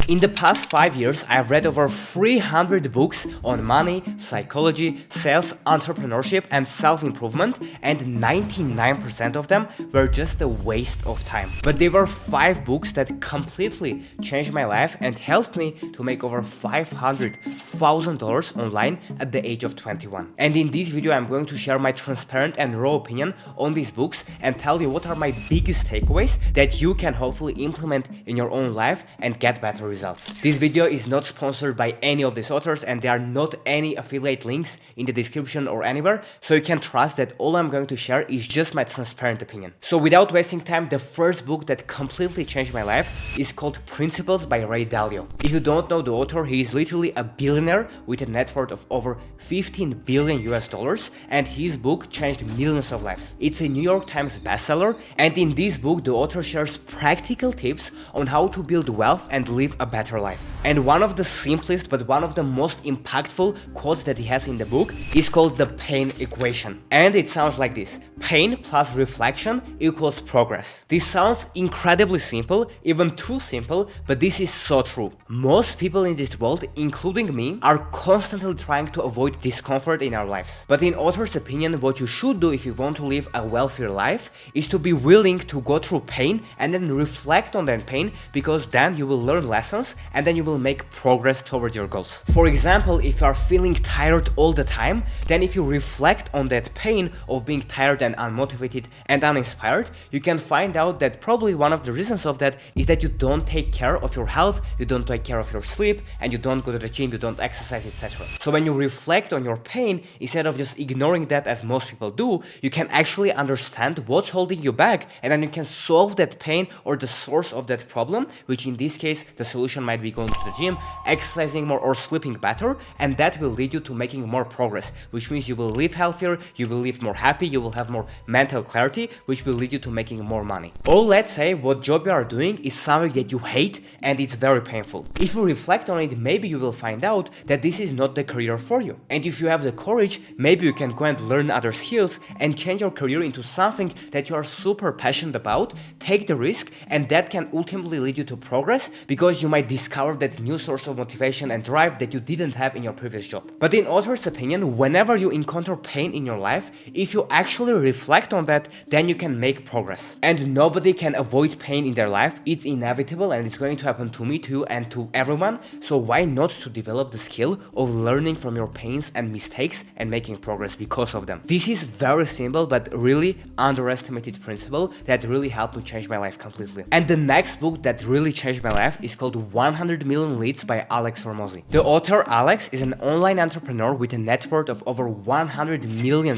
In the past 5 years, I've read over 300 books on money, psychology, sales, entrepreneurship, and self-improvement, and 99% of them were just a waste of time. But there were 5 books that completely changed my life and helped me to make over $500,000 online at the age of 21. And in this video, I'm going to share my transparent and raw opinion on these books and tell you what are my biggest takeaways that you can hopefully implement in your own life and get better results. This video is not sponsored by any of these authors, and there are not any affiliate links in the description or anywhere, so you can trust that all I'm going to share is just my transparent opinion. So without wasting time, the first book that completely changed my life is called Principles by Ray Dalio. If you don't know the author, he is literally a billionaire with a net worth of over 15 billion US dollars, and his book changed millions of lives. It's a New York Times bestseller, and in this book the author shares practical tips on how to build wealth and live a better life. And one of the simplest but one of the most impactful quotes that he has in the book is called the pain equation. And it sounds like this: pain plus reflection equals progress. This sounds incredibly simple, even too simple, but this is so true. Most people in this world, including me, are constantly trying to avoid discomfort in our lives. But in author's opinion, what you should do if you want to live a wealthier life is to be willing to go through pain and then reflect on that pain, because then you will learn lessons and then you will make progress towards your goals. For example, if you are feeling tired all the time, then if you reflect on that pain of being tired and unmotivated and uninspired, you can find out that probably one of the reasons of that is that you don't take care of your health, you don't take care of your sleep, and you don't go to the gym, you don't exercise, etc. So when you reflect on your pain, instead of just ignoring that as most people do, you can actually understand what's holding you back, and then you can solve that pain or the source of that problem, which in this case, the solution might be going to the gym, exercising more, or sleeping better, and that will lead you to making more progress, which means you will live healthier, you will live more happy, you will have more mental clarity, which will lead you to making more money. Or let's say what job you are doing is something that you hate and it's very painful. If you reflect on it, maybe you will find out that this is not the career for you. And if you have the courage, maybe you can go and learn other skills and change your career into something that you are super passionate about, take the risk, and that can ultimately lead you to progress, because you might discover that new source of motivation and drive that you didn't have in your previous job. But in author's opinion, whenever you encounter pain in your life, if you actually reflect on that, then you can make progress. And nobody can avoid pain in their life. It's inevitable and it's going to happen to me too and to everyone. So why not to develop the skill of learning from your pains and mistakes and making progress because of them? This is very simple but really underestimated principle that really helped to change my life completely. And the next book that really changed my life is called 100 Million Leads by Alex Hormozi. The author Alex is an online entrepreneur with a net worth of over $100 million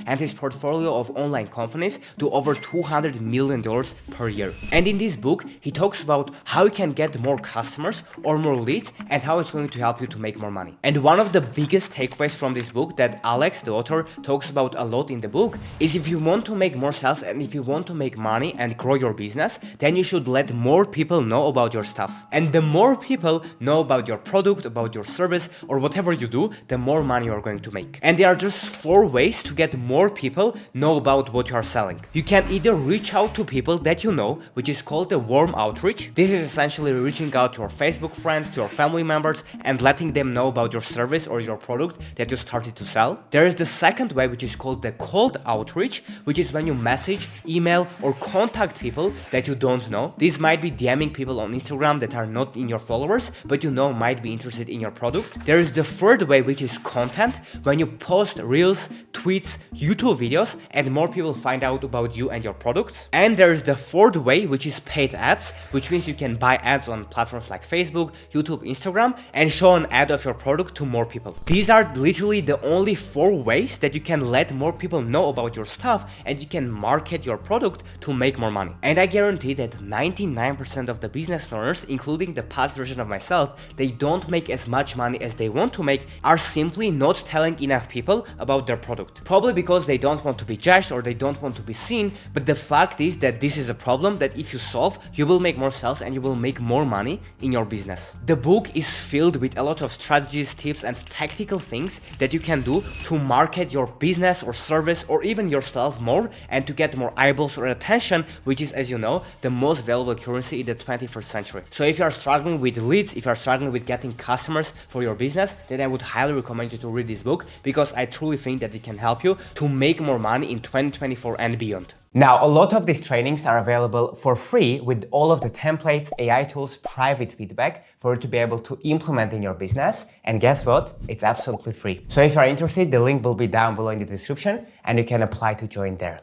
and his portfolio of online companies to over $200 million per year. And in this book, he talks about how you can get more customers or more leads and how it's going to help you to make more money. And one of the biggest takeaways from this book that Alex, the author, talks about a lot in the book is if you want to make more sales and if you want to make money and grow your business, then you should let more people know about your stuff. And the more people know about your product, about your service, or whatever you do, the more money you're going to make. And there are just 4 ways to get more people know about what you are selling. You can either reach out to people that you know, which is called the warm outreach. This is essentially reaching out to your Facebook friends, to your family members, and letting them know about your service or your product that you started to sell. There is the second way, which is called the cold outreach, which is when you message, email, or contact people that you don't know. This might be DMing people on Instagram that are not in your followers, but you know might be interested in your product. There is the third way, which is content, when you post reels, tweets, YouTube videos, and more people find out about you and your products. And there is the fourth way, which is paid ads, which means you can buy ads on platforms like Facebook, YouTube, Instagram, and show an ad of your product to more people. These are literally the only 4 ways that you can let more people know about your stuff and you can market your product to make more money. And I guarantee that 99% of the business owners, including the past version of myself, they don't make as much money as they want to make, are simply not telling enough people about their product. Probably because they don't want to be judged or they don't want to be seen, but the fact is that this is a problem that if you solve, you will make more sales and you will make more money in your business. The book is filled with a lot of strategies, tips, and tactical things that you can do to market your business or service or even yourself more and to get more eyeballs or attention, which is, as you know, the most valuable currency in the 21st century. So if you you are struggling with leads, if you are struggling with getting customers for your business, then I would highly recommend you to read this book, because I truly think that it can help you to make more money in 2024 and beyond. Now, a lot of these trainings are available for free with all of the templates, AI tools, private feedback for you to be able to implement in your business. And guess what? It's absolutely free. So if you're interested, the link will be down below in the description and you can apply to join there.